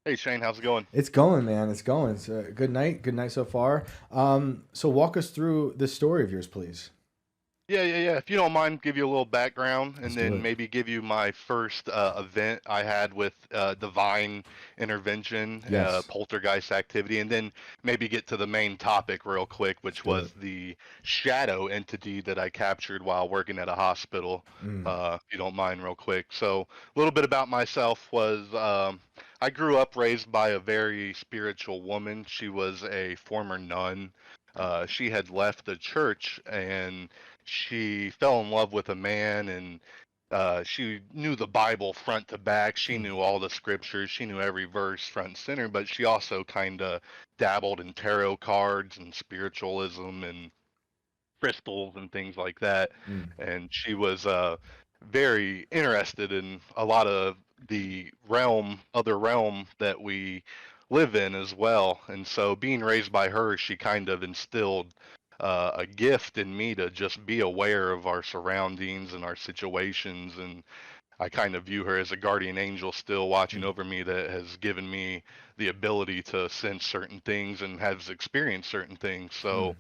Hey Shane, how's it going? It's going, man. It's going. It's a good night. Good night so far. So walk us through this story of yours, please. Yeah. If you don't mind, give you a little background, Let's and do then it. maybe give you my first event I had with divine intervention, Yes, poltergeist activity, and then maybe get to the main topic real quick, let's which do it. was the shadow entity that I captured while working at a hospital. Mm, If you don't mind, real quick. So, a little bit about myself was I grew up raised by a very spiritual woman. She was a former nun. She had left the church and she fell in love with a man, and she knew the Bible front to back. She mm, knew all the scriptures. She knew every verse front and center, but she also kind of dabbled in tarot cards and spiritualism and crystals and things like that. mm, And she was very interested in a lot of the other realm that we live in as well. And so, being raised by her, she kind of instilled a gift in me to just be aware of our surroundings and our situations. And I kind of view her as a guardian angel still watching mm, over me that has given me the ability to sense certain things and has experienced certain things. mm. So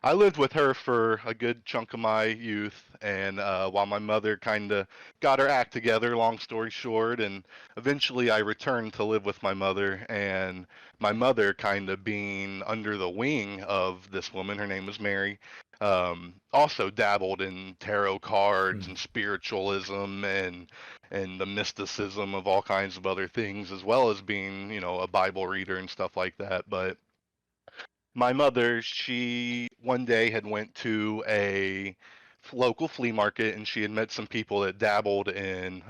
I lived with her for a good chunk of my youth, and while my mother kind of got her act together, long story short, and eventually I returned to live with my mother, and my mother kind of being under the wing of this woman, her name was Mary, also dabbled in tarot cards Hmm. and spiritualism and the mysticism of all kinds of other things, as well as being, a Bible reader and stuff like that. But my mother, she one day had went to a local flea market and she had met some people that dabbled in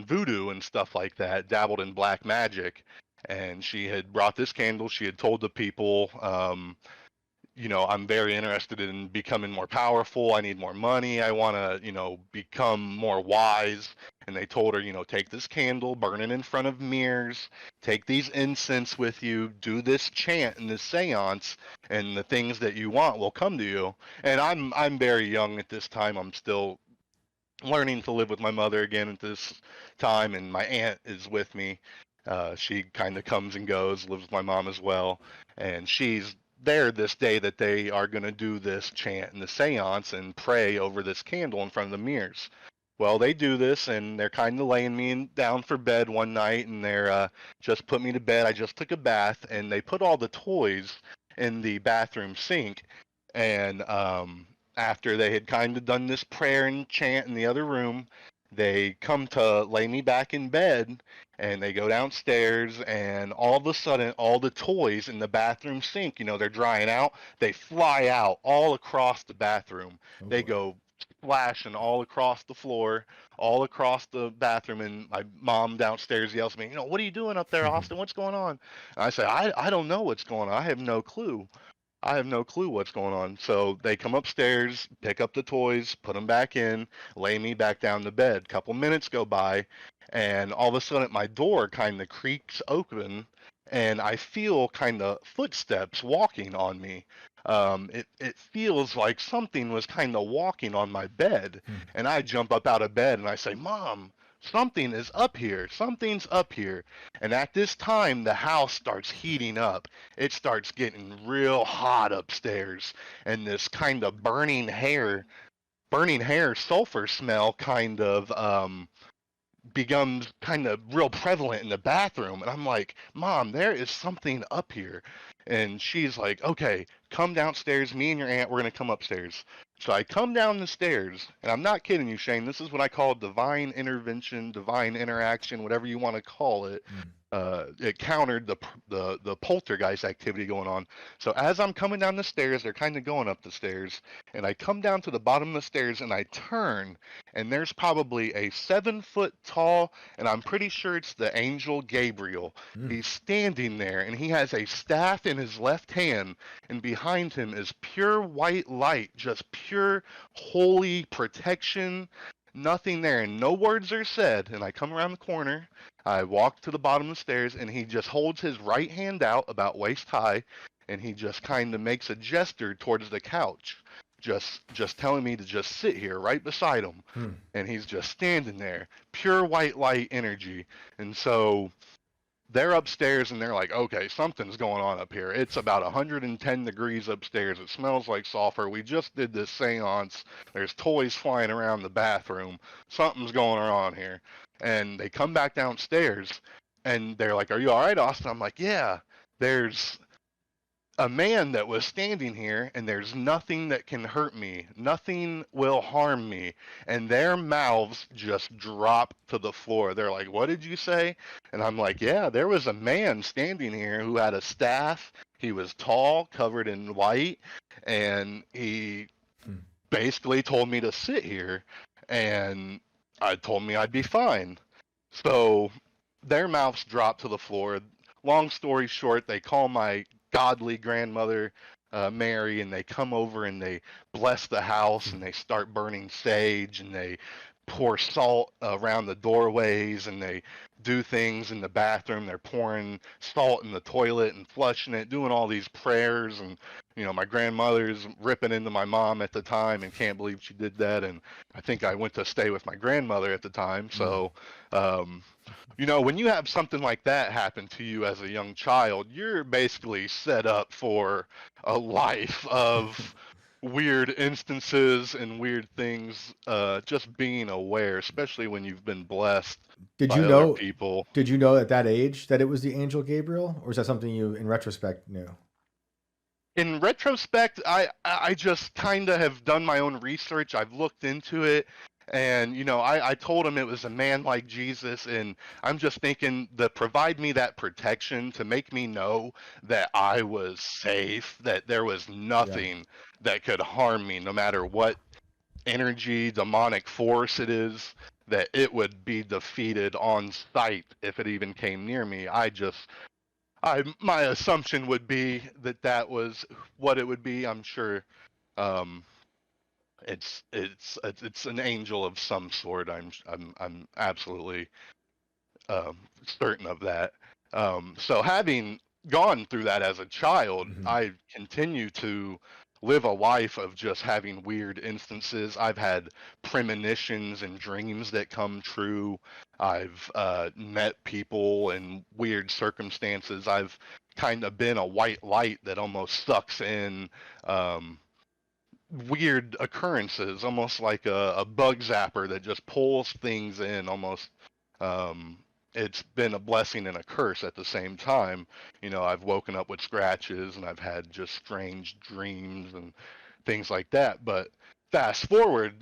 voodoo and stuff like that, dabbled in black magic. And she had brought this candle. She had told the people, I'm very interested in becoming more powerful. I need more money. I want to, become more wise. And they told her, take this candle, burn it in front of mirrors, take these incense with you, do this chant and this seance, and the things that you want will come to you. And I'm very young at this time. I'm still learning to live with my mother again at this time, and my aunt is with me. She kind of comes and goes, lives with my mom as well, and she's there this day that they are going to do this chant and the seance and pray over this candle in front of the mirrors. Well, they do this, and they're kind of laying me down for bed one night, and they're just put me to bed. I just took a bath, and they put all the toys in the bathroom sink, and after they had kind of done this prayer and chant in the other room, they come to lay me back in bed and they go downstairs, and all of a sudden all the toys in the bathroom sink, they're drying out, they fly out all across the bathroom. Oh They boy. go splashing all across the floor, all across the bathroom, and my mom downstairs yells at me, what are you doing up there, Austin? What's going on? And I say, I don't know what's going on. I have no clue. I have no clue what's going on. So they come upstairs, pick up the toys, put them back in, lay me back down to bed. Couple minutes go by, and all of a sudden my door kind of creaks open, and I feel kind of footsteps walking on me. It feels like something was kind of walking on my bed, Hmm. and I jump up out of bed and I say, "Mom, something is up here. Something's up here." And at this time, the house starts heating up. It starts getting real hot upstairs, and this kind of burning hair sulfur smell kind of becomes kind of real prevalent in the bathroom. And I'm like, Mom, there is something up here. And she's like, okay, come downstairs. Me and your aunt, we're going to come upstairs. So I come down the stairs, and I'm not kidding you, Shane. This is what I call divine intervention, divine interaction, whatever you want to call it. Mm. It countered the poltergeist activity going on. So as I'm coming down the stairs, they're kind of going up the stairs, and I come down to the bottom of the stairs, and I turn, and there's probably a 7 foot tall, and I'm pretty sure it's the angel Gabriel. Mm. He's standing there, and he has a staff in his left hand, and behind him is pure white light, just pure holy protection. Nothing there, and no words are said. And I come around the corner, I walk to the bottom of the stairs, and he just holds his right hand out about waist high, and he just kind of makes a gesture towards the couch, just telling me to just sit here right beside him. Hmm. And he's just standing there, pure white light energy. And so they're upstairs and they're like, okay, something's going on up here. It's about 110 degrees upstairs. It smells like sulfur. We just did this seance. There's toys flying around the bathroom. Something's going on here. And they come back downstairs and they're like, are you all right, Austin? I'm like, yeah. There's a man that was standing here, and there's nothing that can hurt me. Nothing will harm me. And their mouths just drop to the floor. They're like, what did you say? And I'm like, yeah, there was a man standing here who had a staff. He was tall, covered in white, and he Hmm. basically told me to sit here, and I told me I'd be fine. So their mouths drop to the floor. Long story short, they call my godly grandmother, Mary, and they come over and they bless the house and they start burning sage and they pour salt around the doorways and they do things in the bathroom. They're pouring salt in the toilet and flushing it, doing all these prayers. And, my grandmother's ripping into my mom at the time and can't believe she did that. And I think I went to stay with my grandmother at the time. So, when you have something like that happen to you as a young child, you're basically set up for a life of weird instances and weird things. Just being aware, especially when you've been blessed Did you by other know? people. Did you know at that age that it was the angel Gabriel, or is that something you, in retrospect, knew? In retrospect, I just kind of have done my own research. I've looked into it, and I told him it was a man like Jesus, and I'm just thinking to provide me that protection to make me know that I was safe, that there was Yeah. nothing that could harm me, no matter what energy, demonic force it is, that it would be defeated on sight if it even came near me. My assumption would be that that was what it would be. I'm sure um, it's an angel of some sort. I'm absolutely certain of that. So having gone through that as a child, Hmm. I continue to live a life of just having weird instances. I've had premonitions and dreams that come true. I've met people in weird circumstances. I've kind of been a white light that almost sucks in um, weird occurrences, almost like a bug zapper that just pulls things in almost. Um, it's been a blessing and a curse at the same time. I've woken up with scratches and I've had just strange dreams and things like that. But fast forward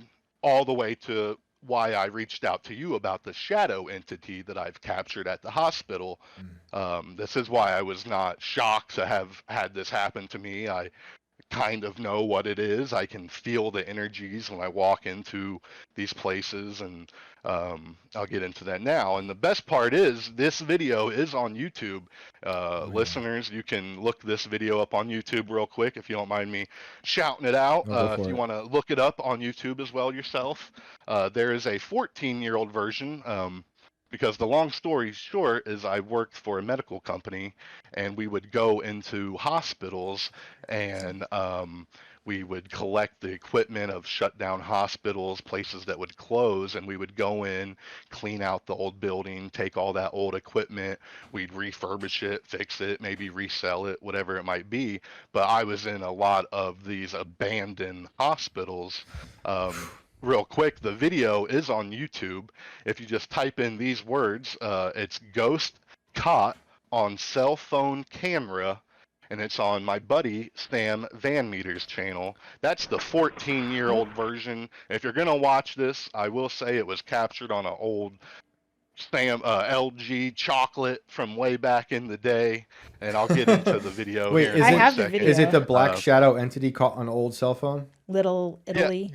all the way to why I reached out to you about the shadow entity that I've captured at the hospital. This is why I was not shocked to have had this happen to me. I kind of know what it is. I can feel the energies when I walk into these places, and I'll get into that now. And the best part is this video is on YouTube. Oh yeah. Listeners, you can look this video up on YouTube real quick if you don't mind me shouting it out. No, go If for you it. want to look it up on YouTube as well yourself, there is a 14-year-old version. Because the long story short is I worked for a medical company and we would go into hospitals and we would collect the equipment of shut down hospitals, places that would close, and we would go in, clean out the old building, take all that old equipment, we'd refurbish it, fix it, maybe resell it, whatever it might be. But I was in a lot of these abandoned hospitals. Real quick, the video is on YouTube. If you just type in these words, it's ghost caught on cell phone camera, and it's on my buddy Sam Van Meter's channel. That's the 14-year-old version. If you're gonna watch this, I will say it was captured on an old Sam LG chocolate from way back in the day, and I'll get into the video Wait, here in is I it one have the second. is it the video. black shadow entity caught on old cell phone? Little Yeah, Italy.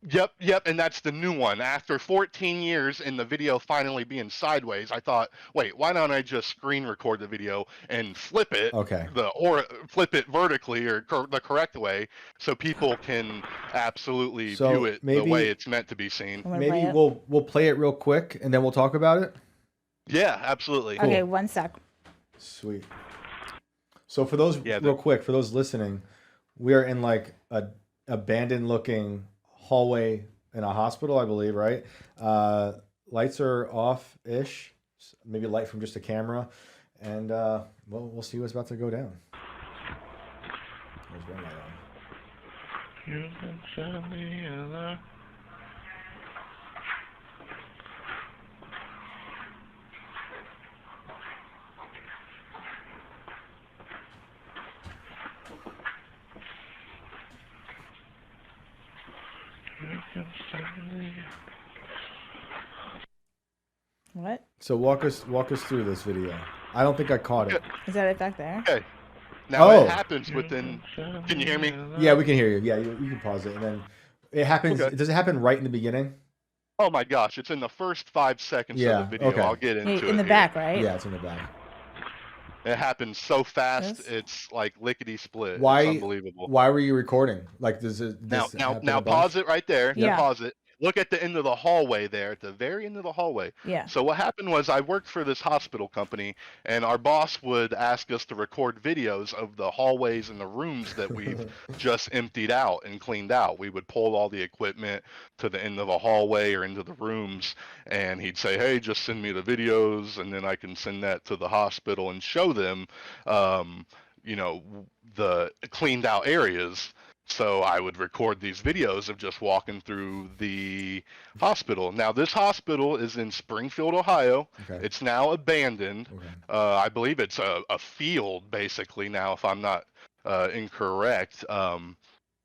Yep, and that's the new one. After 14 years and the video finally being sideways, I thought, wait, why don't I just screen record the video and flip it, Okay. or flip it vertically or the correct way, so people can absolutely view So it the way maybe it's meant to be seen. I'm gonna play it. we'll play it real quick and then we'll talk about it. Yeah, absolutely. Cool. Okay, one sec. Sweet. So for those Yeah, real quick, for those listening, we are in like a abandoned looking hallway in a hospital, I believe, right? Lights are off ish. maybe light from just a camera, and we'll see what's about to go down. There's one light on. You can send me a What? So walk us through this video. I don't think I caught it. Is that it back there? Okay. Now Oh. it happens within. Can you hear me? Yeah, we can hear you. Yeah, you can pause it, and then it happens. Okay. Does it happen right in the beginning? Oh my gosh! It's in the first 5 seconds Yeah, of the video. okay. I'll get into it. In the here. back, right? Yeah, it's in the back. It happens so fast, Yes. it's like lickety split. Why? It's unbelievable. Why were you recording? Like, does it? Now pause it right there. Yeah. Pause it. Look at the end of the hallway there, at the very end of the hallway. Yeah. So what happened was I worked for this hospital company, and our boss would ask us to record videos of the hallways and the rooms that we've just emptied out and cleaned out. We would pull all the equipment to the end of a hallway or into the rooms, and he'd say, hey, just send me the videos, and then I can send that to the hospital and show them, the cleaned out areas. So I would record these videos of just walking through the hospital. Now, this hospital is in Springfield, Ohio. Okay. It's now abandoned. Okay. I believe it's a field, basically, now, if I'm not incorrect.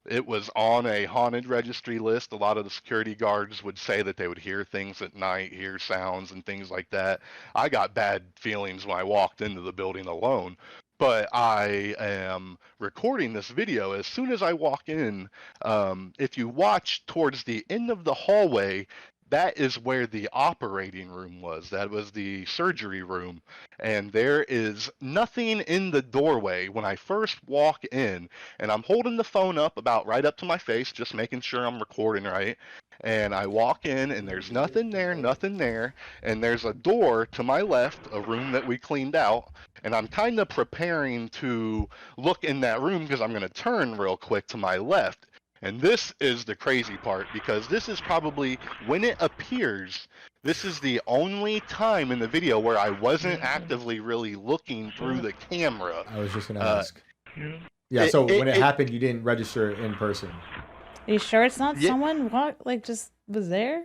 It was on a haunted registry list. A lot of the security guards would say that they would hear things at night, hear sounds and things like that. I got bad feelings when I walked into the building alone. But I am recording this video as soon as I walk in. If you watch towards the end of the hallway, that is where the operating room was. That was the surgery room. And there is nothing in the doorway when I first walk in. And I'm holding the phone up about right up to my face, just making sure I'm recording right. And I walk in, and there's nothing there. And there's a door to my left, a room that we cleaned out. And I'm kind of preparing to look in that room because I'm going to turn real quick to my left. And this is the crazy part, because this is probably, when it appears, this is the only time in the video where I wasn't actively really looking through the camera. I was just going to ask. Yeah, so when it happened, you didn't register in person. Are you sure it's not someone just was there?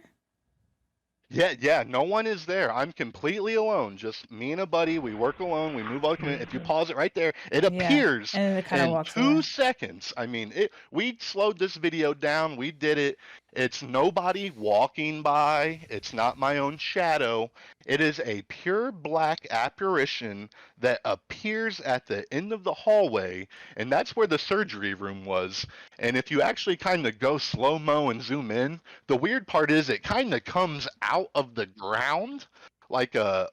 Yeah, no one is there. I'm completely alone. Just me and a buddy. We work alone. We move on. If you pause it right there, it appears and it in 2 seconds. I mean, we slowed this video down. We did it. It's nobody walking by. It's not my own shadow. It is a pure black apparition that appears at the end of the hallway, and that's where the surgery room was. And if you actually kind of go slow-mo and zoom in, the weird part is it kind of comes out of the ground like a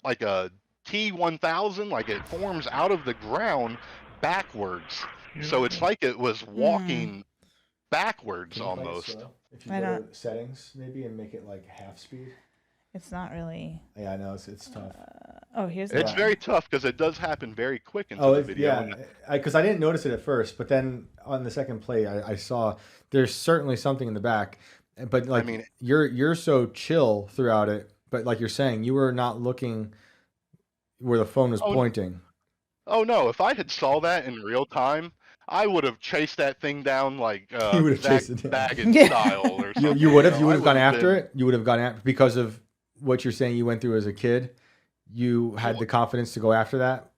T-1000, like it forms out of the ground backwards. So it's like it was walking backwards almost. If you go to settings, maybe, and make it like half speed. It's not really. Yeah, I know it's tough. It's very tough because it does happen very quick into the video. Yeah, because I didn't notice it at first, but then on the second play, I saw there's certainly something in the back, but like, I mean, you're so chill throughout it, but like you're saying, you were not looking where the phone was pointing. Oh no! If I had saw that in real time, I would have chased that thing down like Zach Baggins style or something. You would have gone after it. You would have gone after because of what you're saying you went through as a kid. You had the confidence to go after that.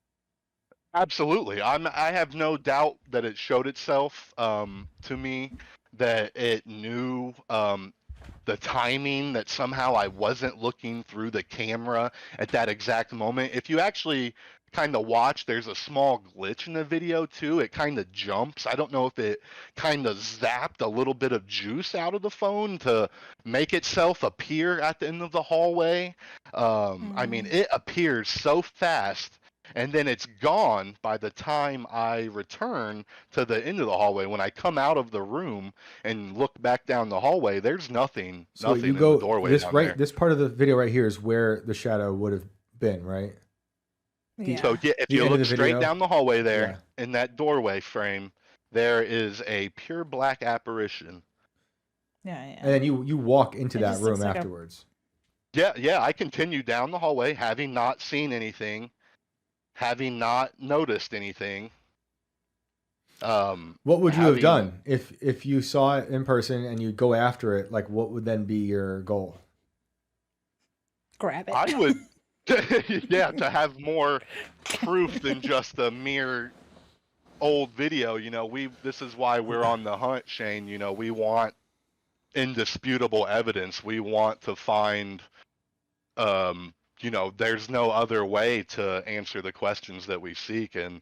Absolutely, I have no doubt that it showed itself to me, that it knew the timing, that somehow I wasn't looking through the camera at that exact moment. If you actually kind of watch, there's a small glitch in the video too. It kind of jumps. I don't know if it kind of zapped a little bit of juice out of the phone to make itself appear at the end of the hallway. I mean, it appears so fast, and then it's gone by the time I return to the end of the hallway. When I come out of the room and look back down the hallway, there's nothing in the doorway down there. This part of the video right here is where the shadow would have been, right? Yeah. So if you look straight down the hallway there, in that doorway frame, there is a pure black apparition. Yeah. And then you walk into that room afterwards. Yeah, I continued down the hallway, having not seen anything, having not noticed anything. What would you have done if you saw it in person and you go after it? Like, what would then be your goal? Grab it. I would, yeah, to have more proof than just a mere old video. This is why we're on the hunt, Shane. We want indisputable evidence. We want to find, there's no other way to answer the questions that we seek. And,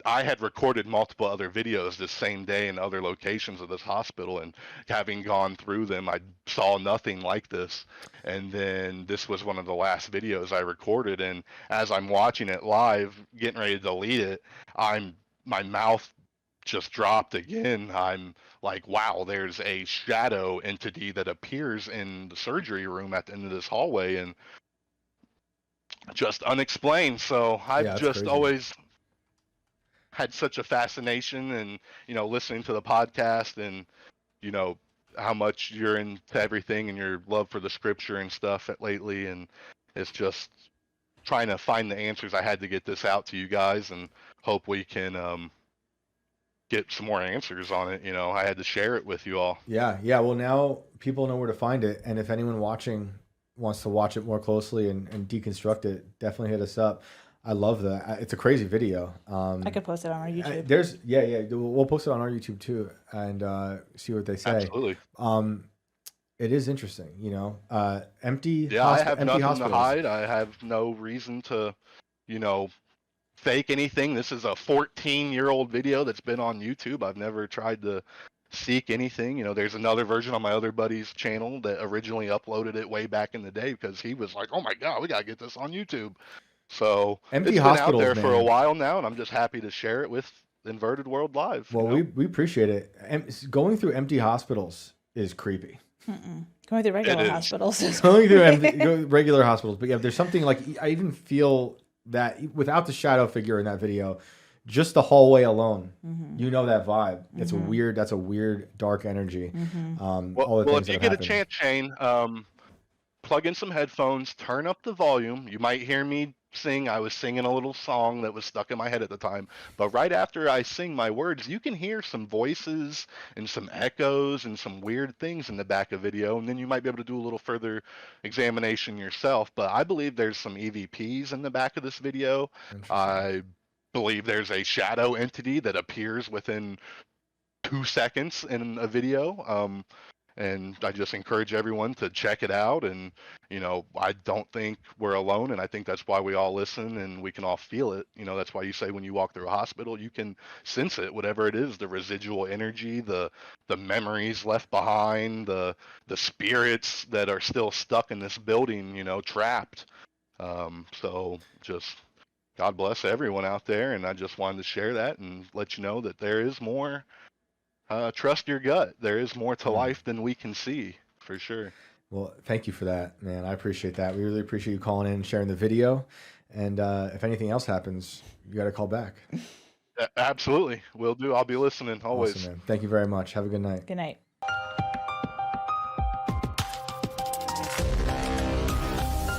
I had recorded multiple other videos this same day in other locations of this hospital, and having gone through them, I saw nothing like this. And then this was one of the last videos I recorded. And as I'm watching it live, getting ready to delete it, my mouth just dropped again. I'm like, wow, there's a shadow entity that appears in the surgery room at the end of this hallway, and just unexplained. So I've just crazy. always had such a fascination, and listening to the podcast, and how much you're into everything and your love for the scripture and stuff lately, and it's just trying to find the answers. I had to get this out to you guys and hope we can get some more answers on it. I had to share it with you all. Yeah. Well, now people know where to find it, and if anyone watching wants to watch it more closely and deconstruct it, definitely hit us up. I love that. It's a crazy video. I could post it on our YouTube. We'll post it on our YouTube too, and see what they say. Absolutely. It is interesting, empty. Yeah, I have nothing hospitals. to hide. I have no reason to, fake anything. This is a 14-year-old video that's been on YouTube. I've never tried to seek anything. There's another version on my other buddy's channel that originally uploaded it way back in the day because he was like, "Oh my God, we gotta get this on YouTube." So empty it's been out there man. for a while now, and I'm just happy to share it with Inverted World Live. Well, we appreciate it. Going through empty hospitals is creepy. Going through regular hospitals is going through regular hospitals. But yeah, there's something like, I even feel that without the shadow figure in that video, just the hallway alone, that vibe. It's that's a weird dark energy. Well, if you get a chance, Shane, plug in some headphones, turn up the volume. You might hear me sing. I was singing a little song that was stuck in my head at the time, but right after I sing my words, you can hear some voices and some echoes and some weird things in the back of video, and then you might be able to do a little further examination yourself. But I believe there's some EVPs in the back of this video. I believe there's a shadow entity that appears within 2 seconds in a video. And I just encourage everyone to check it out. And, I don't think we're alone. And I think that's why we all listen and we can all feel it. That's why you say when you walk through a hospital, you can sense it, whatever it is, the residual energy, the memories left behind, the spirits that are still stuck in this building, trapped. So just God bless everyone out there. And I just wanted to share that and let you know that there is more. Trust your gut. There is more to life than we can see, for sure. Well, thank you for that, man. I appreciate that. We really appreciate you calling in and sharing the video. And if anything else happens, you got to call back. Absolutely. Will do. I'll be listening always. Awesome, man. Thank you very much. Have a good night. Good night.